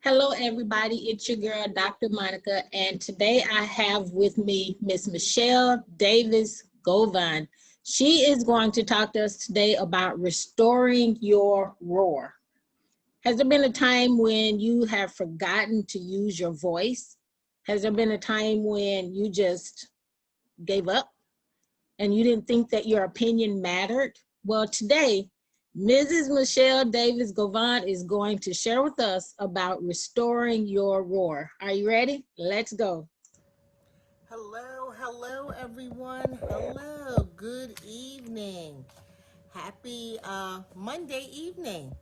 Hello, everybody. It's your girl, Dr. Monica, and today I have with me Miss Michelle Davis-Govan. She is going to talk to us today about restoring your roar. Has there been a time when you have forgotten to use your voice? Has there been a time when you just gave up and you didn't think that your opinion mattered? Well, today, Mrs. Michelle Davis-Govan is going to share with us about restoring your roar. Are you ready? Let's go. Hello, everyone. Hello, good evening. Happy Monday evening.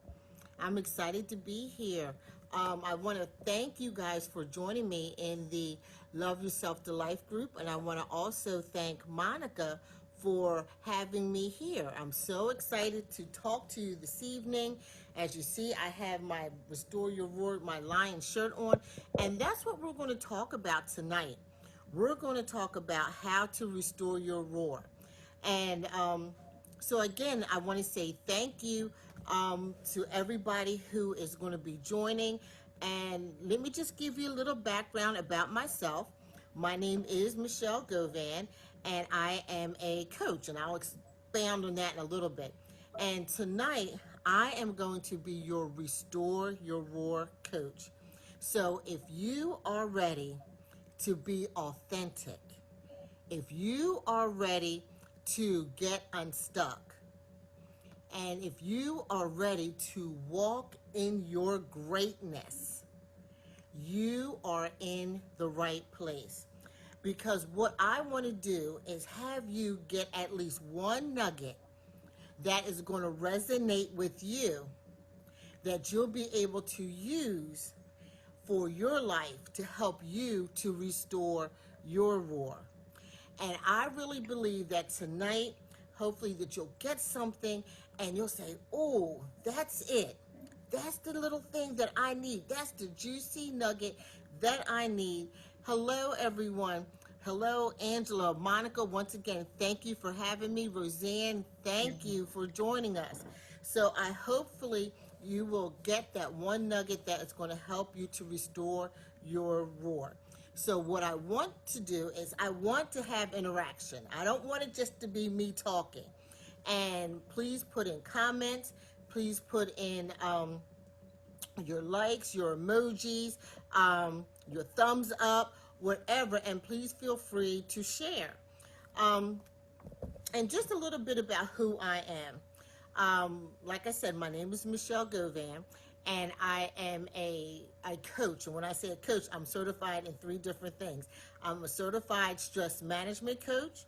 I'm excited to be here. I want to thank you guys for joining me in the Love Yourself to Life group, and I want to also thank Monica for having me here. I'm so excited to talk to you this evening. As you see, I have my Restore Your Roar, my lion shirt on, and that's what we're going to talk about tonight. We're going to talk about how to restore your roar. And so again, I want to say thank you to everybody who is going to be joining. And let me just give you a little background about myself. My name is Michelle Govan, and I am a coach, and I'll expand on that in a little bit. And tonight, I am going to be your Restore Your Roar coach. So if you are ready to be authentic, if you are ready to get unstuck, and if you are ready to walk in your greatness, you are in the right place. Because what I want to do is have you get at least one nugget that is going to resonate with you, that you'll be able to use for your life to help you to restore your roar. And I really believe that tonight, hopefully that you'll get something and you'll say, oh, that's it. That's the little thing that I need. That's the juicy nugget that I need. Hello, everyone. Hello, Angela. Monica, once again, thank you for having me. Roseanne, thank you for joining us. So I hopefully you will get that one nugget that is going to help you to restore your roar. So what I want to do is I want to have interaction. I don't want it just to be me talking. And please put in comments. Please put in your likes, your emojis, your thumbs up, whatever. And please feel free to share. Um, and just a little bit about who I am. Like I said, my name is Michelle Govan, and I am a coach. And when I say a coach, I'm certified in three different things. I'm a certified stress management coach.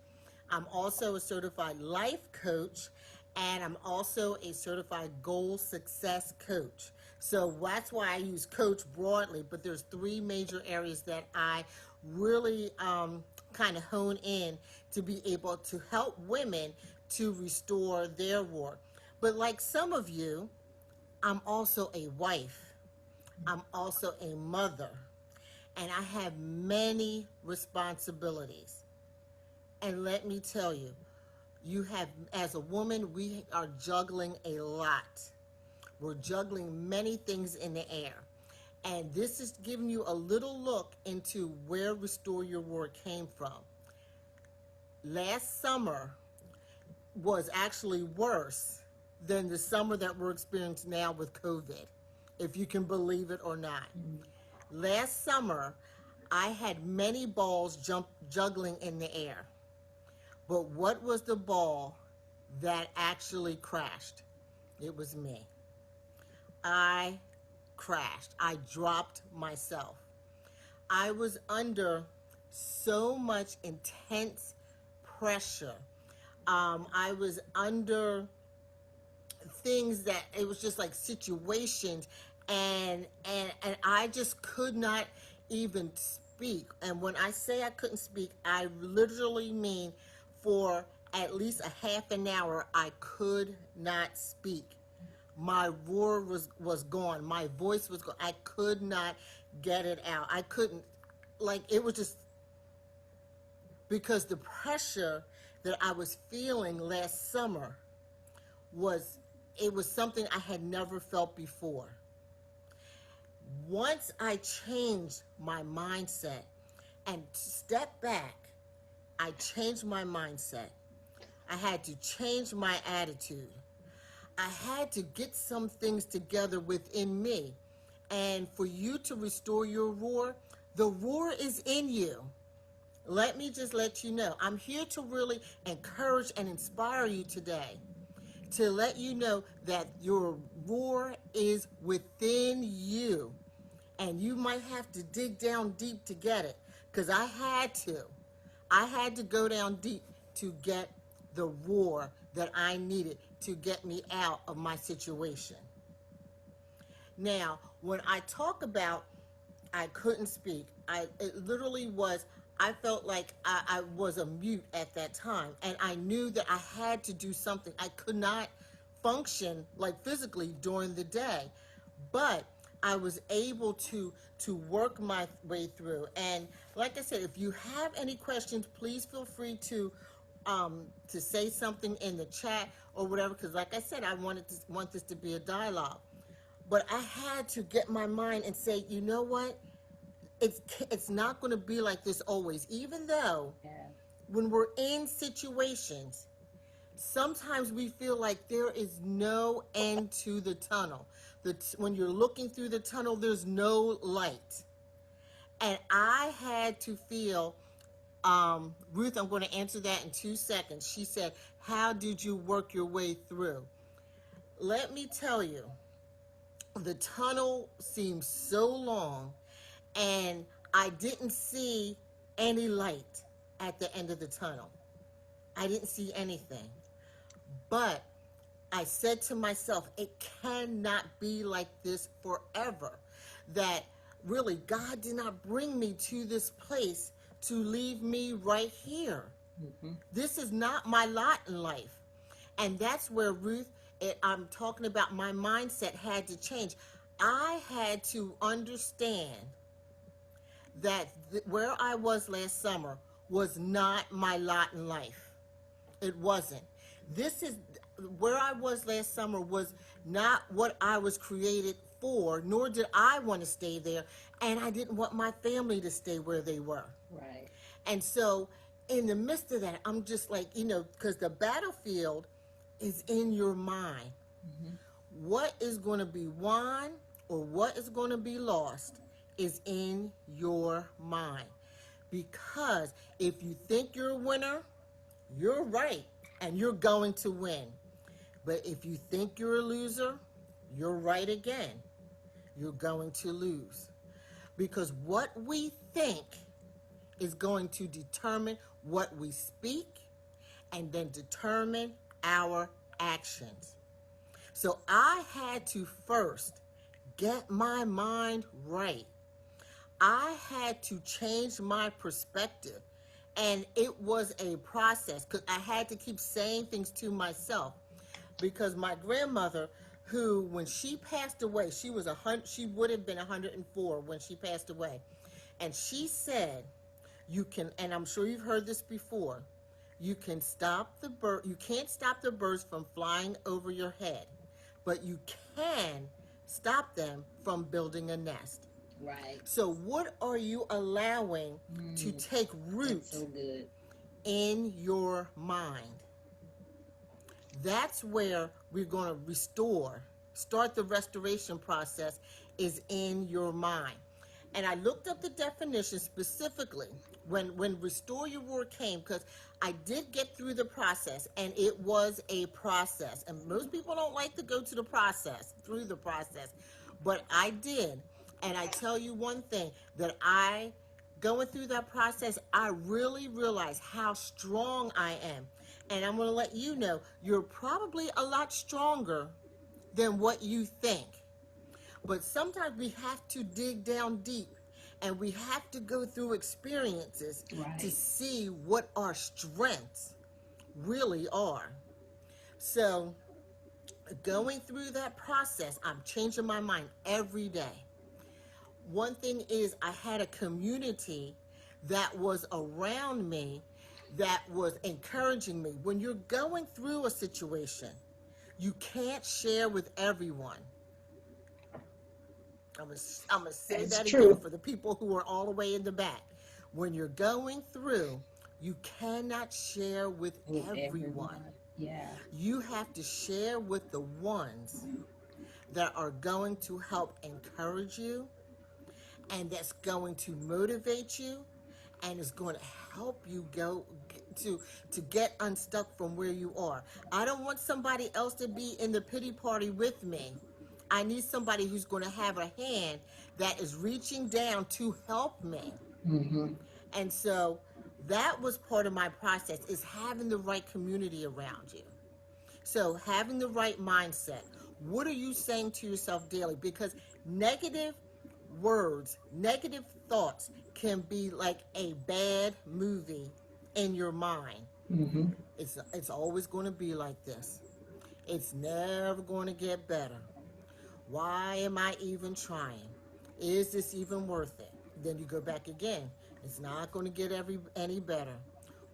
I'm also a certified life coach, and I'm also a certified goal success coach. So that's why I use coach broadly, but there's three major areas that I really kind of hone in to be able to help women to restore their roar. But like some of you, I'm also a wife. I'm also a mother. And I have many responsibilities. And let me tell you, as a woman, we are juggling a lot. We're juggling many things in the air. And this is giving you a little look into where Restore Your Roar came from. Last summer was actually worse than the summer that we're experiencing now with COVID, if you can believe it or not. Last summer, I had many balls juggling in the air. But what was the ball that actually crashed? It was me. I crashed. I dropped myself. I was under so much intense pressure. I was under things that it was just like situations, and I just could not even speak. And when I say I couldn't speak, I literally mean for at least a half an hour I could not speak. My roar was gone. My voice was gone. I could not get it out. I couldn't, like, it was just because the pressure that I was feeling last summer was, it was something I had never felt before. Once I changed my mindset and stepped back, I changed my mindset. I had to change my attitude. I had to get some things together within me. And for you to restore your roar, the roar is in you. Let me just let you know. I'm here to really encourage and inspire you today, to let you know that your roar is within you. And you might have to dig down deep to get it, because I had to. I had to go down deep to get the roar that I needed to get me out of my situation. Now, when I talk about I couldn't speak, it literally was, I felt like I was a mute at that time, and I knew that I had to do something. I could not function like physically during the day, but I was able to work my way through. And like I said, if you have any questions, please feel free to say something in the chat or whatever. Because like I said, I want this to be a dialogue. But I had to get my mind and say, you know what? It's not going to be like this always. Even though when we're in situations, sometimes we feel like there is no end to the tunnel. When you're looking through the tunnel, there's no light. And I had to feel, Ruth, I'm going to answer that in 2 seconds. She said, how did you work your way through? Let me tell you, the tunnel seemed so long, and I didn't see any light at the end of the tunnel. I didn't see anything. But I said to myself, it cannot be like this forever. That really, God did not bring me to this place to leave me right here. Mm-hmm. This is not my lot in life. And that's where Ruth, I'm talking about, my mindset had to change. I had to understand that where I was last summer was not my lot in life. It wasn't. This is where I was last summer was not what I was created for, nor did I want to stay there, and I didn't want my family to stay where they were. Right. And so in the midst of that, I'm just like, because the battlefield is in your mind. Mm-hmm. What is going to be won or what is going to be lost is in your mind. Because if you think you're a winner, you're right, and you're going to win. But if you think you're a loser, you're right again. You're going to lose. Because what we think is going to determine what we speak and then determine our actions. So I had to first get my mind right. I had to change my perspective. And it was a process, because I had to keep saying things to myself. Because my grandmother, who, when she passed away, she would have been 104 when she passed away. And she said, you can, and I'm sure you've heard this before, you can't stop the birds from flying over your head, but you can stop them from building a nest. Right. So what are you allowing to take root in your mind? That's where we're going to start the restoration process, is in your mind. And I looked up the definition specifically when Restore Your Roar came, because I did get through the process, and it was a process. And most people don't like to go through the process, but I did. And I tell you one thing, that going through that process, I really realized how strong I am. And I'm going to let you know, you're probably a lot stronger than what you think. But sometimes we have to dig down deep, and we have to go through experiences to see what our strengths really are. So going through that process, I'm changing my mind every day. One thing is, I had a community that was around me that was encouraging me. When you're going through a situation, you can't share with everyone. I'm gonna say That's that again true. for the people who are all the way in the back. When you're going through, you cannot share with With everyone. everyone. Yeah. You have to share with the ones that are going to help encourage you, and that's going to motivate you, and is going to help you to get unstuck from where you are. I don't want somebody else to be in the pity party with me. I need somebody who's going to have a hand that is reaching down to help me. Mm-hmm. And so that was part of my process, is having the right community around you. So having the right mindset. What are you saying to yourself daily? Because negative words, negative thoughts can be like a bad movie in your mind. Mm-hmm. It's always going to be like this. It's never going to get better. Why am I even trying? Is this even worth it? Then you go back again. It's not going to get any better.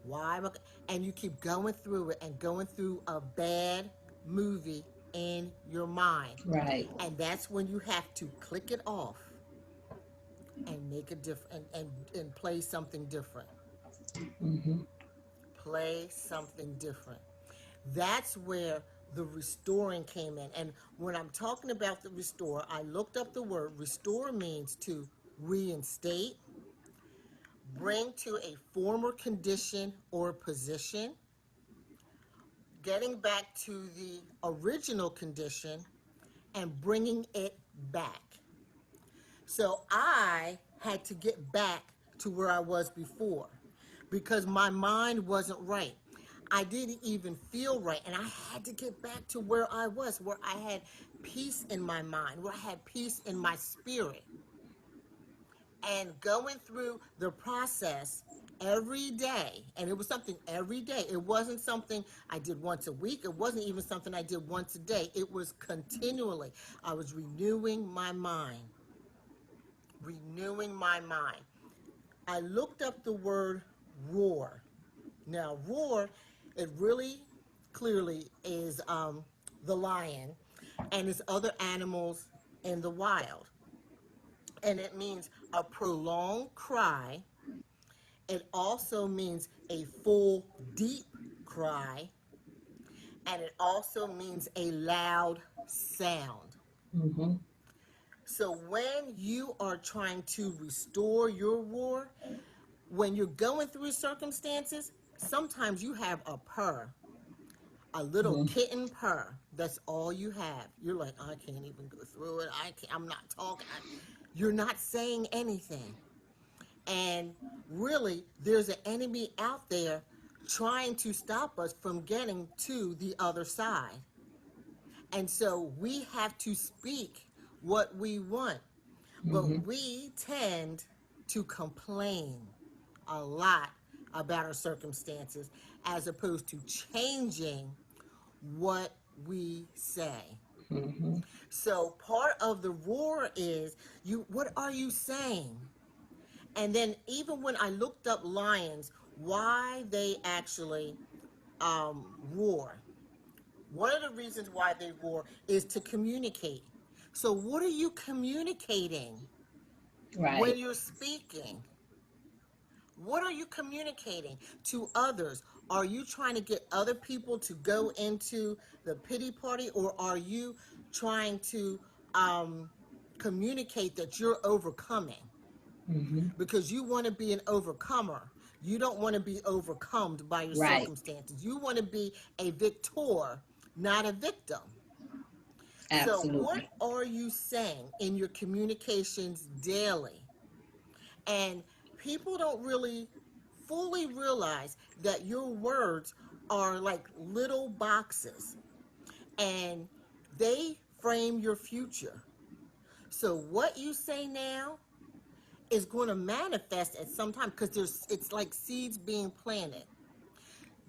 Why am I? And you keep going through it and going through a bad movie in your mind. Right. And that's when you have to click it off and make a different and play something different. Mm-hmm. Play something different. That's where the restoring came in. And when I'm talking about the restore, I looked up the word. Restore means to reinstate, bring to a former condition or position, getting back to the original condition, and bringing it back. So I had to get back to where I was before because my mind wasn't right. I didn't even feel right. And I had to get back to where I was, where I had peace in my mind, where I had peace in my spirit. And going through the process every day, and it was something every day. It wasn't something I did once a week. It wasn't even something I did once a day. It was continually. I was renewing my mind, renewing my mind. I looked up the word roar. Now, roar, it really clearly is the lion and its other animals in the wild. And it means a prolonged cry. It also means a full, deep cry. And it also means a loud sound. Mm-hmm. So when you are trying to restore your roar, when you're going through circumstances, sometimes you have a purr, a little Mm-hmm. kitten purr. That's all you have. You're like, I can't even go through it. I'm not talking. You're not saying anything. And really, there's an enemy out there trying to stop us from getting to the other side. And so we have to speak what we want. Mm-hmm. But we tend to complain a lot about our circumstances as opposed to changing what we say. Mm-hmm. So part of the roar is you what are you saying? And then even when I looked up lions, why they actually roar. One of the reasons why they roar is to communicate. So what are you communicating when Right. you're speaking? What are you communicating to others? Are you trying to get other people to go into the pity party, or are you trying to um, communicate that you're overcoming? Mm-hmm. Because you want to be an overcomer. You don't want to be overcome by your Right. circumstances. You want to be a victor, not a victim. So, what Absolutely. are you saying in your communications daily? And people don't really fully realize that your words are like little boxes and they frame your future. So, what you say now is going to manifest at some time because it's like seeds being planted.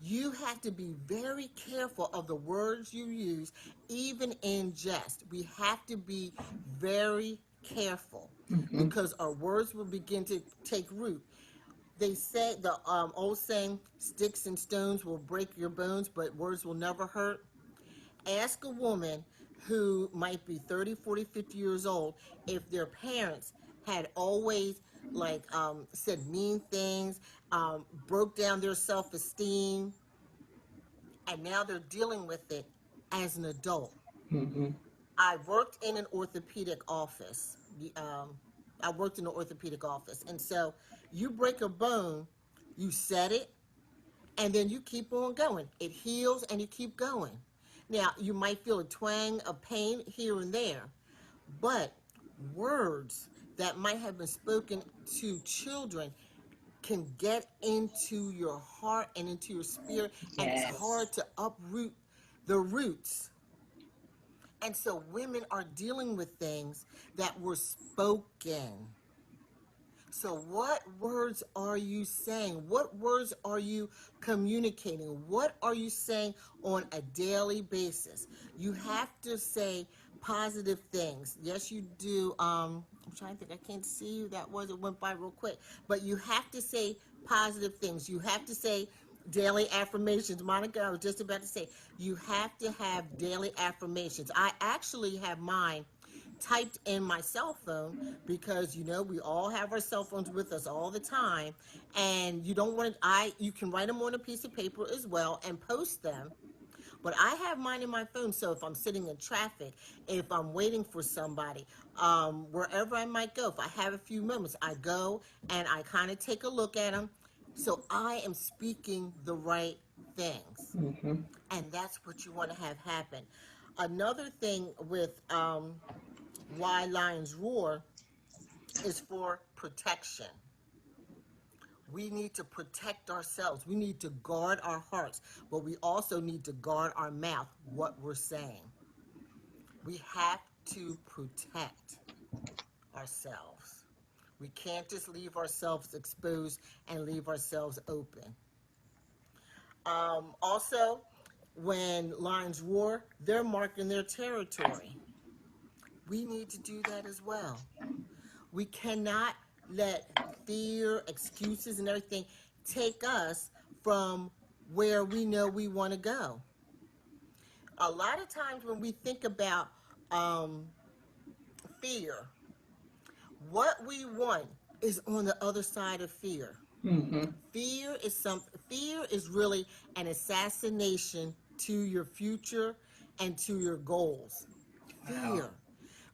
You have to be very careful of the words you use, even in jest. We have to be very careful Mm-hmm. because our words will begin to take root. They say the old saying, sticks and stones will break your bones, but words will never hurt. Ask a woman who might be 30, 40, 50 years old, if their parents had always said mean things, broke down their self-esteem, and now they're dealing with it as an adult. Mm-hmm. I worked in an orthopedic office. I worked in an orthopedic office. And so you break a bone, you set it, and then you keep on going. It heals and you keep going. Now, you might feel a twang of pain here and there, but words that might have been spoken to children can get into your heart and into your spirit, and it's Yes. hard to uproot the roots. And so women are dealing with things that were spoken. So, what words are you saying? What words are you communicating? What are you saying on a daily basis? You have to say positive things. Yes, you do. I'm trying to think. I can't see who that was. It went by real quick. But you have to say positive things. You have to say daily affirmations. Monica, I was just about to say, you have to have daily affirmations. I actually have mine typed in my cell phone because we all have our cell phones with us all the time, and you don't want to you can write them on a piece of paper as well and post them, but I have mine in my phone. So if I'm sitting in traffic, if I'm waiting for somebody, wherever I might go, if I have a few moments, I go and I kind of take a look at them, so I am speaking the right things. Mm-hmm. And that's what you want to have happen. Another thing with why lions roar is for protection. We need to protect ourselves. We need to guard our hearts, but we also need to guard our mouth, what we're saying. We have to protect ourselves. We can't just leave ourselves exposed and leave ourselves open. Also, when lions roar, they're marking their territory. We need to do that as well. We cannot let fear, excuses, and everything take us from where we know we want to go. A lot of times when we think about um, fear, what we want is on the other side of fear. Mm-hmm. Fear is really an assassination to your future and to your goals. Wow. Fear.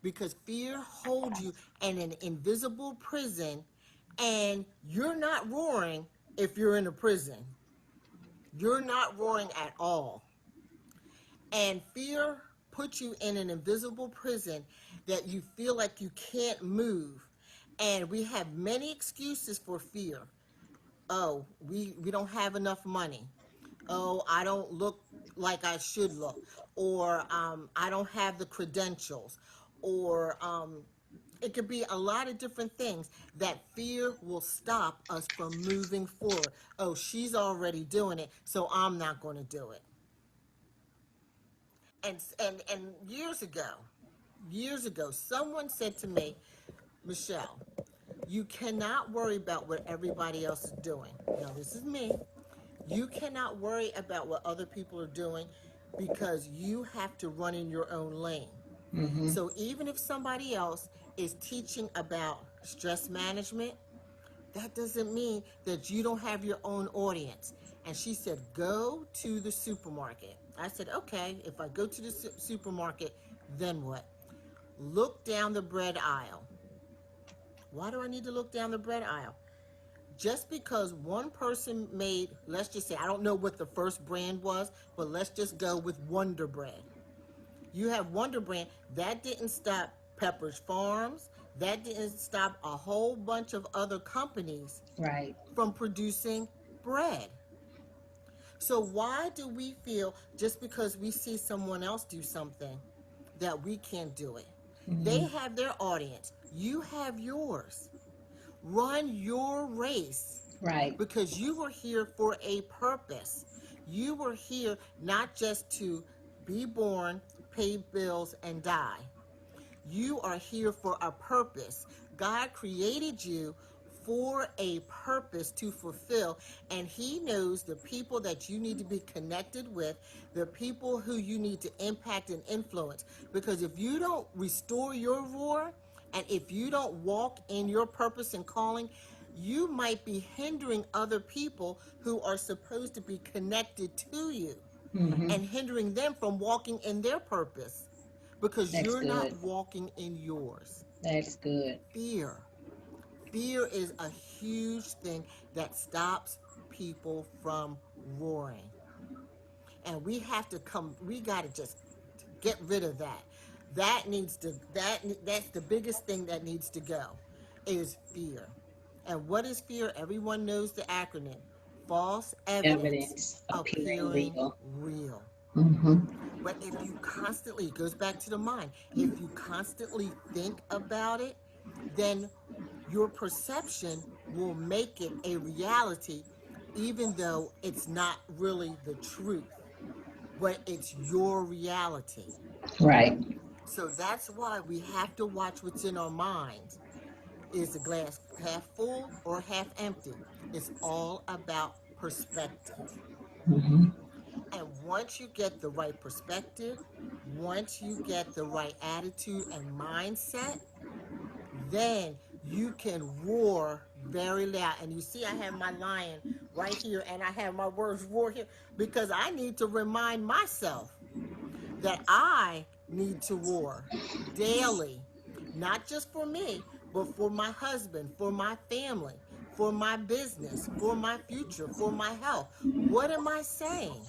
Because fear holds you in an invisible prison, and you're not roaring if you're in a prison. You're not roaring at all. And fear puts you in an invisible prison that you feel like you can't move. And we have many excuses for fear. Oh, we don't have enough money. Oh, I don't look like I should look. Or I don't have the credentials. Or it could be a lot of different things that fear will stop us from moving forward. Oh, she's already doing it, so I'm not going to do it. And years ago, someone said to me, Michelle, you cannot worry about what everybody else is doing. Now, this is me. You cannot worry about what other people are doing because you have to run in your own lane. Mm-hmm. So even if somebody else is teaching about stress management, that doesn't mean that you don't have your own audience. And she said, go to the supermarket. I said, okay, if I go to the supermarket, then what? Look down the bread aisle. Why do I need to look down the bread aisle? Just because one person made, let's just say, I don't know what the first brand was, but let's just go with Wonder Bread. You have Wonder Brand. That didn't stop Pepperidge Farms. That didn't stop a whole bunch of other companies Right. from producing bread. So why do we feel just because we see someone else do something that we can't do it? They Mm-hmm. have their audience. You have yours. Run your race Right. because you were here for a purpose. You were here not just to be born, pay bills, and die. You are here for a purpose. God created you for a purpose to fulfill, and he knows the people that you need to be connected with, the people who you need to impact and influence. Because if you don't restore your roar, and if you don't walk in your purpose and calling, you might be hindering other people who are supposed to be connected to you, and hindering them from walking in their purpose because That's you're not good. walking in yours. That's good. Fear. Fear is a huge thing that stops people from roaring. And we got to just get rid of that. That's the biggest thing that needs to go is fear. And what is fear? Everyone knows the acronym. False evidence Evidence appearing appearing real. real. Mm-hmm. But if you constantly, it goes back to the mind, if you constantly think about it, then your perception will make it a reality, even though it's not really the truth, but it's your reality. Right. So that's why we have to watch what's in our minds. Is the glass half full or half empty? It's all about perspective. Mm-hmm. And once you get the right perspective, once you get the right attitude and mindset, then you can roar very loud. And you see, I have my lion right here, and I have my words roar here because I need to remind myself that I need to roar daily, not just for me, but for my husband, for my family, for my business, for my future, for my health. What am I saying?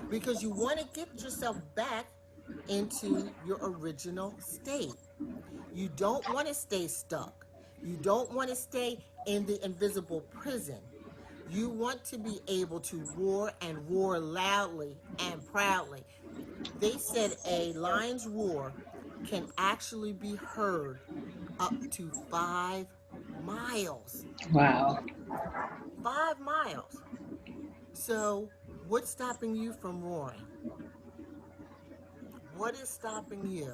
Because you want to get yourself back into your original state. You don't want to stay stuck. You don't want to stay in the invisible prison. You want to be able to roar and roar loudly and proudly. They said a lion's roar can actually be heard up to 5 miles. Wow. 5 miles. So, what's stopping you from roaring? What is stopping you?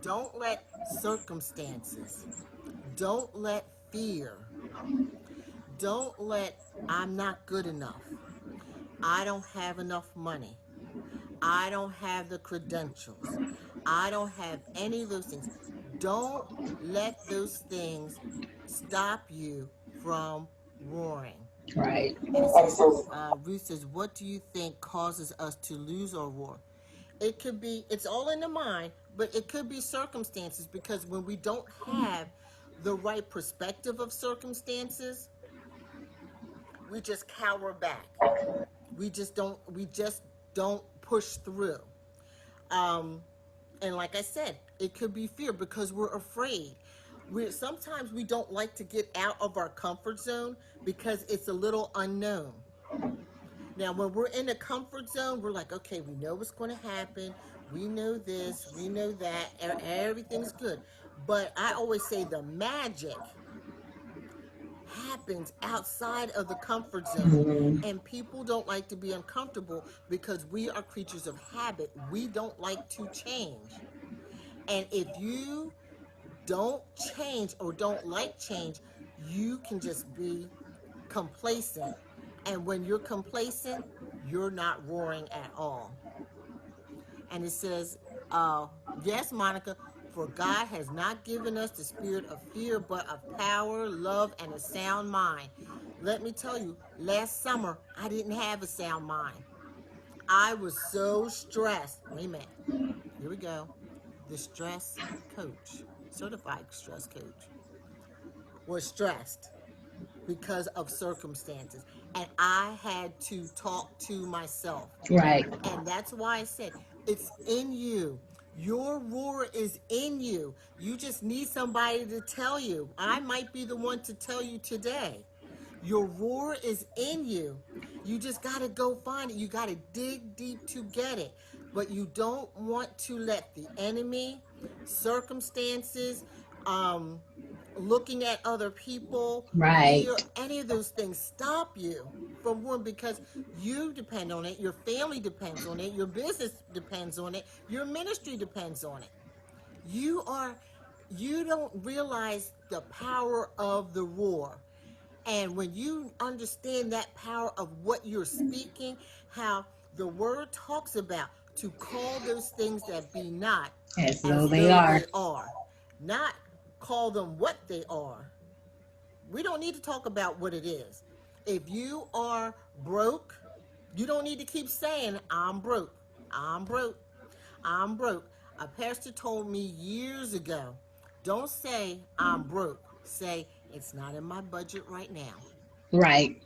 Don't let circumstances, don't let fear, don't let I'm not good enough, I don't have enough money, I don't have the credentials, I don't have any of those things. Don't let those things stop you from roaring. Right. And it says, Ruth says, what do you think causes us to lose our roar? It could be, it's all in the mind, but it could be circumstances, because when we don't have the right perspective of circumstances, we just cower back. We just don't push through. Um, and like I said, it could be fear because we're afraid. Sometimes we don't like to get out of our comfort zone because it's a little unknown. Now, when we're in a comfort zone, we're like, okay, we know what's going to happen. We know this, we know that, everything's good. But I always say the magic happens outside of the comfort zone. Mm-hmm. And people don't like to be uncomfortable because we are creatures of habit. We don't like to change. And if you don't change or don't like change, you can just be complacent. And when you're complacent, you're not roaring at all. And it says, yes, Monica, for God has not given us the spirit of fear, but of power, love, and a sound mind. Let me tell you, last summer, I didn't have a sound mind. I was so stressed. Wait a minute. Here we go. The stress coach, certified stress coach, was stressed because of circumstances. And I had to talk to myself. Right. And that's why I said, it's in you. Your roar is in you. You just need somebody to tell you. I might be the one to tell you today. Your roar is in you. You just got to go find it. You got to dig deep to get it. But you don't want to let the enemy, circumstances, um, looking at other people, fear, Right. any of those things stop you from one, because you depend on it, your family depends on it, your business depends on it, your ministry depends on it. You are You don't realize the power of the roar. And when you understand that power of what you're speaking, how the word talks about to call those things that be not As though as they though are. they are, not call them what they are. We don't need to talk about what it is. If you are broke, you don't need to keep saying, I'm broke. I'm broke. I'm broke. A pastor told me years ago, don't say I'm broke. Say it's not in my budget right now. Right.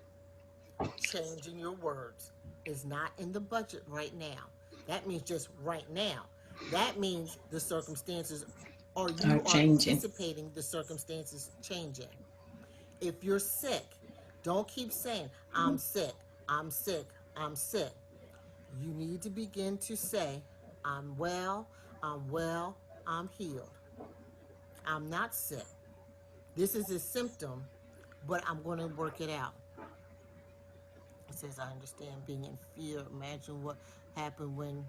Changing your words is not in the budget right now. That means just right now. That means the circumstances, or Are you are changing. anticipating the circumstances changing. If you're sick, don't keep saying, I'm sick, I'm sick, I'm sick. You need to begin to say, I'm well, I'm well, I'm healed. I'm not sick. This is a symptom, but I'm going to work it out. It says, I understand being in fear. Imagine what happened when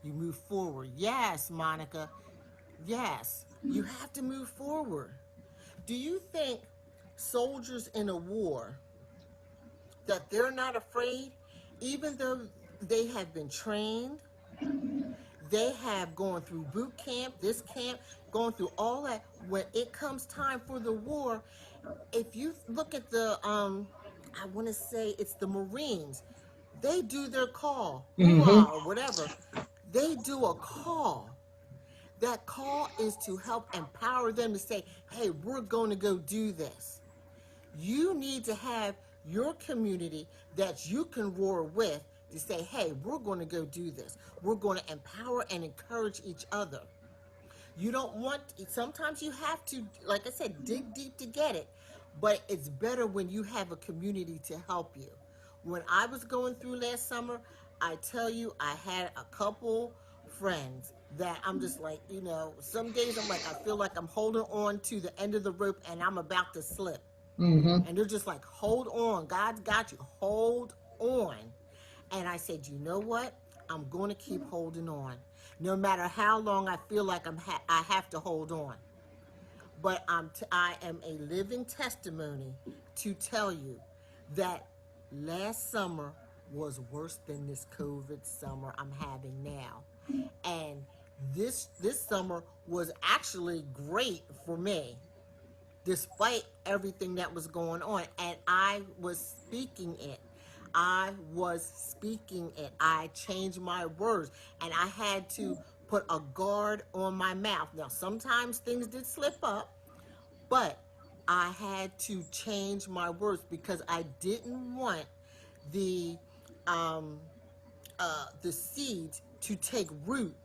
you move forward. Yes, Monica. Yes, you have to move forward. Do you think soldiers in a war that they're not afraid, even though they have been trained, they have gone through boot camp, this camp, going through all that. When it comes time for the war, if you look at the I want to say it's the Marines, they do their call, Mm-hmm. hoorah or whatever. They do a call. That call is to help empower them to say, hey, we're going to go do this. You need to have your community that you can roar with to say, hey, we're going to go do this. We're going to empower and encourage each other. You don't want, sometimes you have to, like I said, dig deep to get it, but it's better when you have a community to help you. When I was going through last summer, I tell you, I had a couple friends that I'm just like, some days I'm like, I feel like I'm holding on to the end of the rope and I'm about to slip. Mm-hmm. And they're just like, hold on, God's got you, hold on. And I said, you know what? I'm going to keep holding on. No matter how long I feel like I have to hold on. But I am a living testimony to tell you that last summer was worse than this COVID summer I'm having now. And this summer was actually great for me despite everything that was going on. And I was speaking it. I was speaking it. I changed my words and I had to put a guard on my mouth. Now, sometimes things did slip up, but I had to change my words because I didn't want the um, the seeds to take root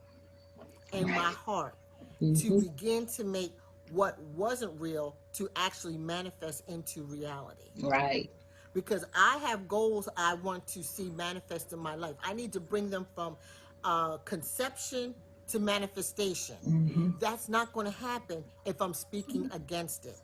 in my heart, to Mm-hmm. begin to make what wasn't real to actually manifest into reality. Right. Because I have goals I want to see manifest in my life. I need to bring them from conception to manifestation. Mm-hmm. That's not going to happen if I'm speaking against it.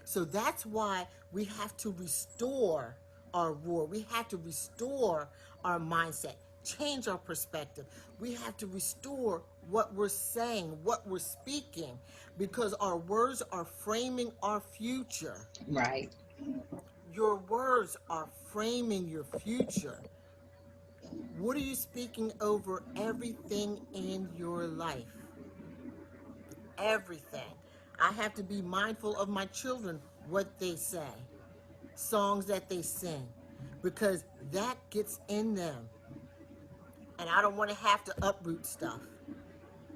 So that's why we have to restore our roar. We have to restore our mindset, change our perspective. We have to restore what we're saying, what we're speaking, because our words are framing our future. Right. Your words are framing your future. What are you speaking over everything in your life? Everything. I have to be mindful of my children, what they say, songs that they sing, because that gets in them. And I don't want to have to uproot stuff.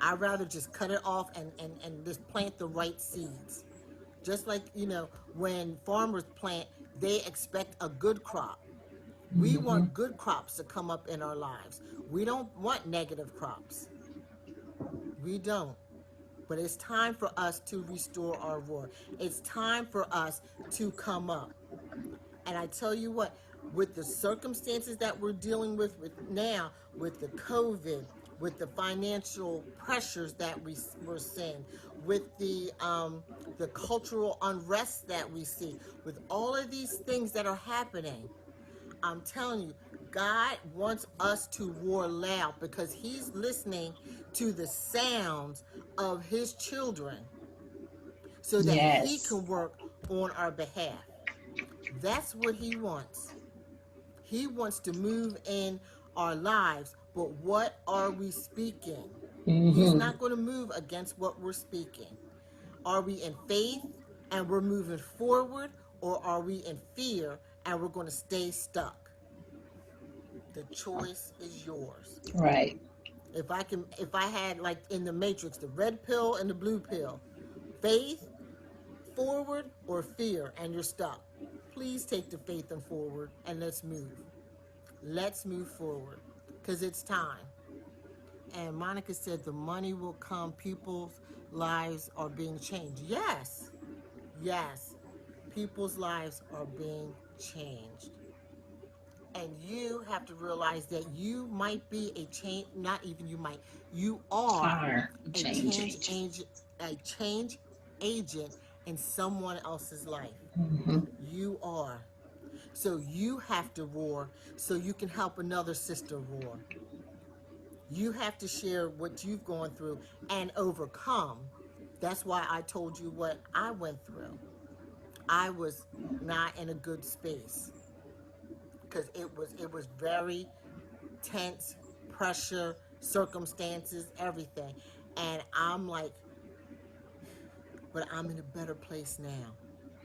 I'd rather just cut it off and just plant the right seeds. Just like, when farmers plant, they expect a good crop. We Mm-hmm. want good crops to come up in our lives. We don't want negative crops. We don't. But it's time for us to restore our roar. It's time for us to come up. And I tell you what, with the circumstances that we're dealing with now, with the COVID, with the financial pressures that we're seeing, with the cultural unrest that we see, with all of these things that are happening, I'm telling you, God wants us to roar loud because He's listening to the sounds of His children. so that he Yes. can work on our behalf. That's what he wants. He wants to move in our lives, but what are we speaking? He's Mm-hmm. not going to move against what we're speaking. Are we in faith and we're moving forward, or are we in fear and we're going to stay stuck? The choice is yours. Right. If I had, like in the Matrix, the red pill and the blue pill, faith, forward, or fear, and you're stuck. Please take the faith and forward and let's move. Let's move forward because it's time. And Monica said the money will come, people's lives are being changed. Yes, yes, people's lives are being changed. And you have to realize that you might be a change, not even you might, you are Are a change agent. a change agent in someone else's life. Mm-hmm. You are. So you have to roar so you can help another sister roar. You have to share what you've gone through and overcome. That's why I told you what I went through. I was not in a good space because it was very tense, pressure, circumstances, everything. And I'm like, but I'm in a better place now.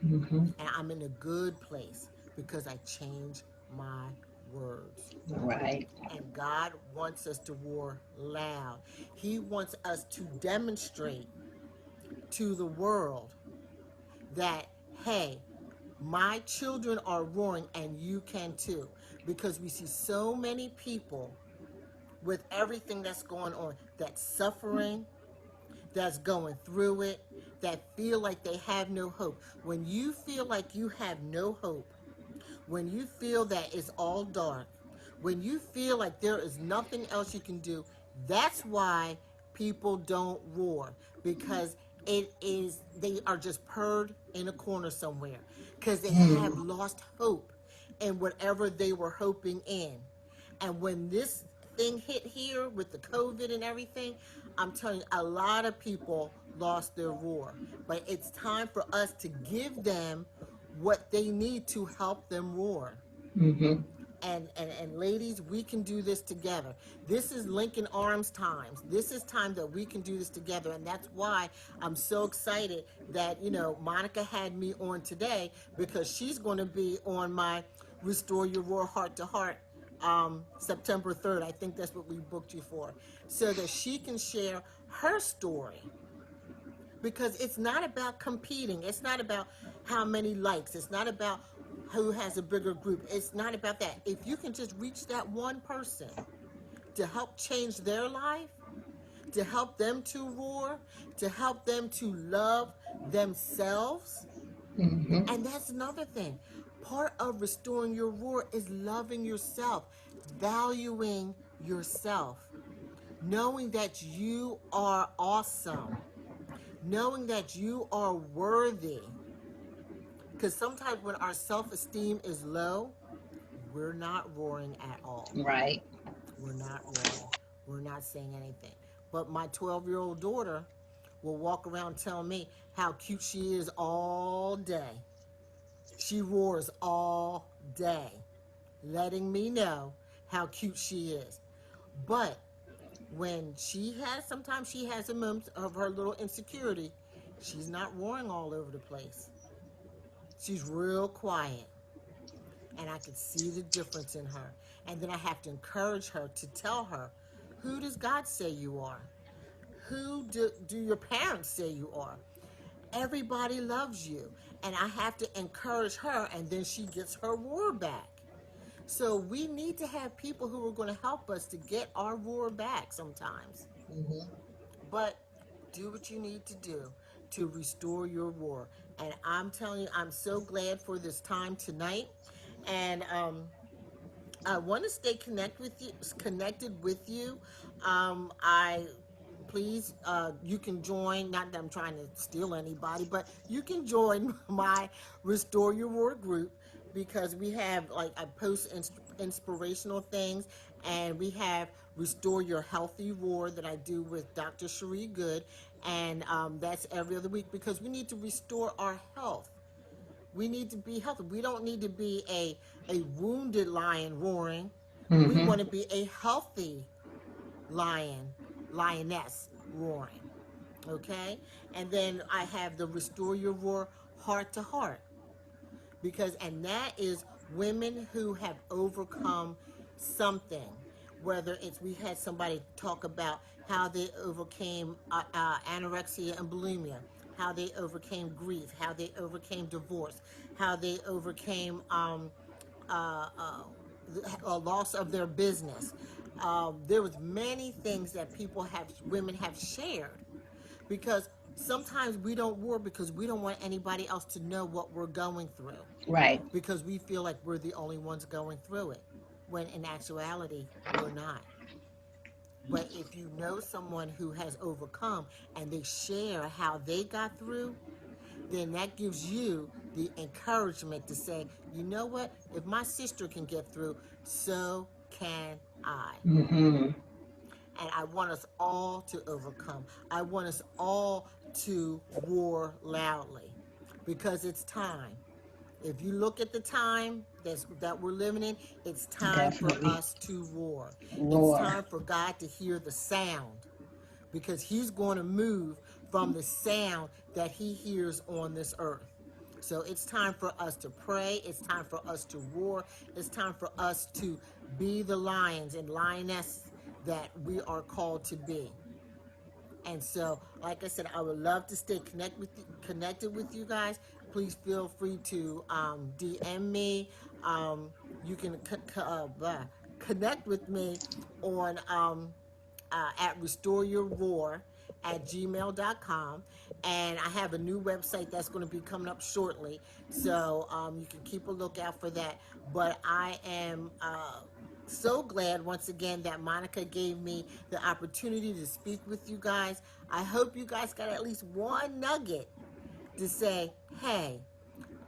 Mm-hmm. And I'm in a good place because I changed my words. Right. And God wants us to roar loud. He wants us to demonstrate to the world that, hey, my children are roaring and you can too. Because we see so many people with everything that's going on, that's suffering, that's going through it, that feel like they have no hope. When you feel like you have no hope, when you feel that it's all dark, when you feel like there is nothing else you can do, that's why people don't roar, because it is they are just purred in a corner somewhere because they have Mm. lost hope in whatever they were hoping in. And when this thing hit here with the COVID and everything, I'm telling you, a lot of people lost their roar. But it's time for us to give them what they need to help them roar. Mm-hmm. And ladies, we can do this together. This is Lincoln Arms times. This is time that we can do this together, and that's why I'm so excited that Monica had me on today, because she's going to be on my Restore Your Roar Heart to Heart September 3rd. I think that's what we booked you for, so that she can share her story, because it's not about competing. It's not about how many likes. It's not about who has a bigger group. It's not about that. If you can just reach that one person to help change their life, to help them to roar, to help them to love themselves. Mm-hmm. And that's another thing. Part of restoring your roar is loving yourself, valuing yourself, knowing that you are awesome, knowing that you are worthy. Because sometimes when our self esteem is low, we're not roaring at all. Right. We're not roaring. We're not saying anything. But my 12-year-old daughter will walk around telling me how cute she is all day. She roars all day, letting me know how cute she is. But when sometimes she has a moment of her little insecurity, she's not roaring all over the place. She's real quiet, and I could see the difference in her. And then I have to encourage her to tell her, who does God say you are? Who do your parents say you are? Everybody loves you. And I have to encourage her, and then she gets her roar back. So we need to have people who are going to help us to get our roar back sometimes. Mm-hmm. But do what you need to do to restore your roar. And I'm telling you, I'm so glad for this time tonight. And I want to stay connected with you. I please, you can join. Not that I'm trying to steal anybody, but you can join my Restore Your Roar group, because we have, like, I post inspirational things, and we have Restore Your Healthy Roar that I do with Dr. Cherie Good, And that's every other week because we need to restore our health. We need to be healthy. We don't need to be a wounded lion roaring. We Mm-hmm. want to be a healthy lion, lioness roaring. Okay? And then I have the Restore Your Roar heart to heart. Because, and that is women who have overcome something. Whether it's, we had somebody talk about how they overcame anorexia and bulimia, how they overcame grief, how they overcame divorce, how they overcame a loss of their business. There was many things that women have shared, because sometimes we don't war because we don't want anybody else to know what we're going through, Right. because we feel like we're the only ones going through it, when in actuality we're not. But if you know someone who has overcome and they share how they got through, then that gives you the encouragement to say, you know what, if my sister can get through, so can I. Mm-hmm. And I want us all to overcome. I want us all to roar loudly, because it's time. If you look at the time that we're living in, it's time for Definitely. us to roar. It's Roar. time for God to hear the sound, because he's going to move from the sound that he hears on this earth. So it's time for us to pray. It's time for us to roar. It's time for us to be the lions and lionesses that we are called to be. And so, like I said, I would love to stay connected with you guys. Please feel free to DM me. You can connect with me on at restoreyourroar@gmail.com. And I have a new website that's going to be coming up shortly. So you can keep a lookout for that. But I am so glad once again that Monica gave me the opportunity to speak with you guys. I hope you guys got at least one nugget to say, hey,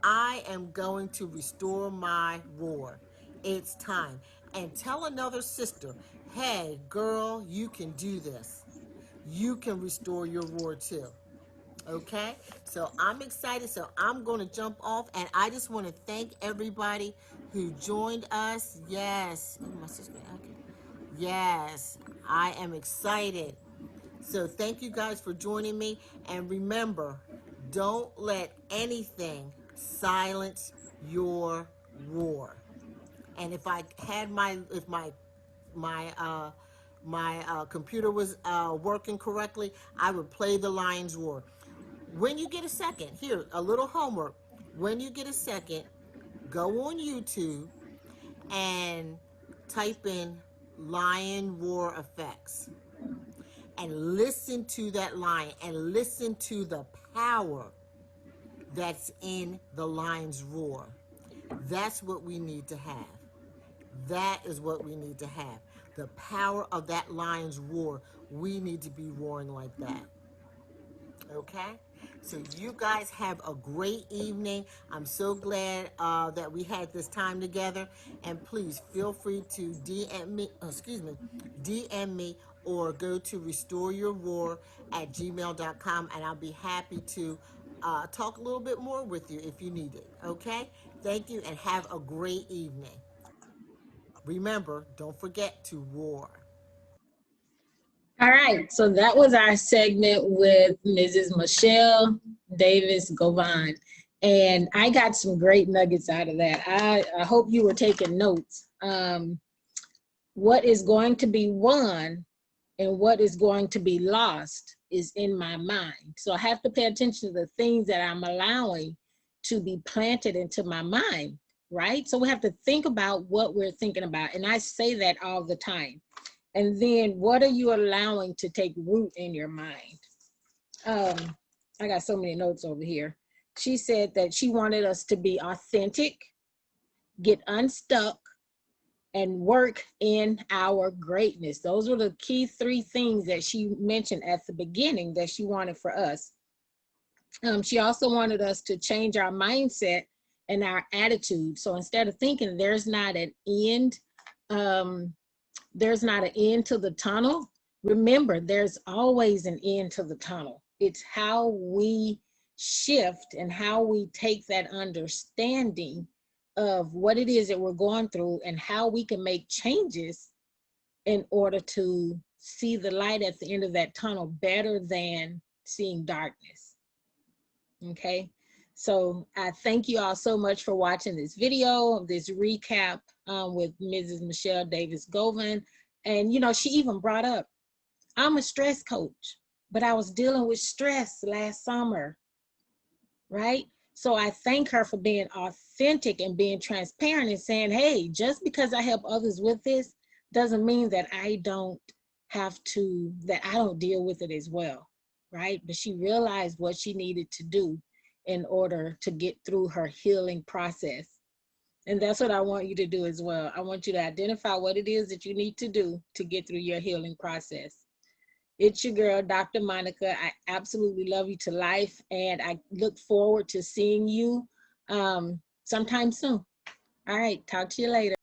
I am going to restore my roar. It's time. And tell another sister, hey, girl, you can do this. You can restore your roar too. Okay? So I'm excited. So I'm going to jump off. And I just want to thank everybody who joined us. Yes. Oh, my sister. Okay. Yes. I am excited. So thank you guys for joining me. And remember, don't let anything silence your roar. And if I had if my computer was working correctly, I would play the lion's roar. When you get a second, here, a little homework. When you get a second, go on YouTube and type in lion roar effects, and listen to that lion, and listen to the power that's in the lion's roar. That's what we need to have. That is what we need to have. The power of that lion's roar. We need to be roaring like that. Okay? So you guys have a great evening. I'm so glad that we had this time together. And please feel free to DM me, or go to restoreyourroar@gmail.com, and I'll be happy to talk a little bit more with you if you need it. Okay? Thank you, and have a great evening. Remember, don't forget to roar. All right, so that was our segment with Mrs. Michelle Davis-Govan. And I got some great nuggets out of that. I hope you were taking notes. What is going to be won and what is going to be lost is in my mind. So I have to pay attention to the things that I'm allowing to be planted into my mind, right? So we have to think about what we're thinking about. And I say that all the time. And then what are you allowing to take root in your mind? I got so many notes over here. She said that she wanted us to be authentic, get unstuck, and work in our greatness. Those were the key three things that she mentioned at the beginning that she wanted for us. She also wanted us to change our mindset and our attitude. So instead of thinking there's not an end, there's not an end to the tunnel, remember there's always an end to the tunnel. It's how we shift and how we take that understanding of what it is that we're going through and how we can make changes in order to see the light at the end of that tunnel better than seeing darkness. Okay, so I thank you all so much for watching this video, this recap with Mrs. Michelle Davis-Govan. And you know, she even brought up, I'm a stress coach, but I was dealing with stress last summer, right? So I thank her for being authentic and being transparent and saying, hey, just because I help others with this doesn't mean that I don't deal with it as well, right? But she realized what she needed to do in order to get through her healing process. And that's what I want you to do as well. I want you to identify what it is that you need to do to get through your healing process. It's your girl, Dr. Monica. I absolutely love you to life, and I look forward to seeing you sometime soon. All right, talk to you later.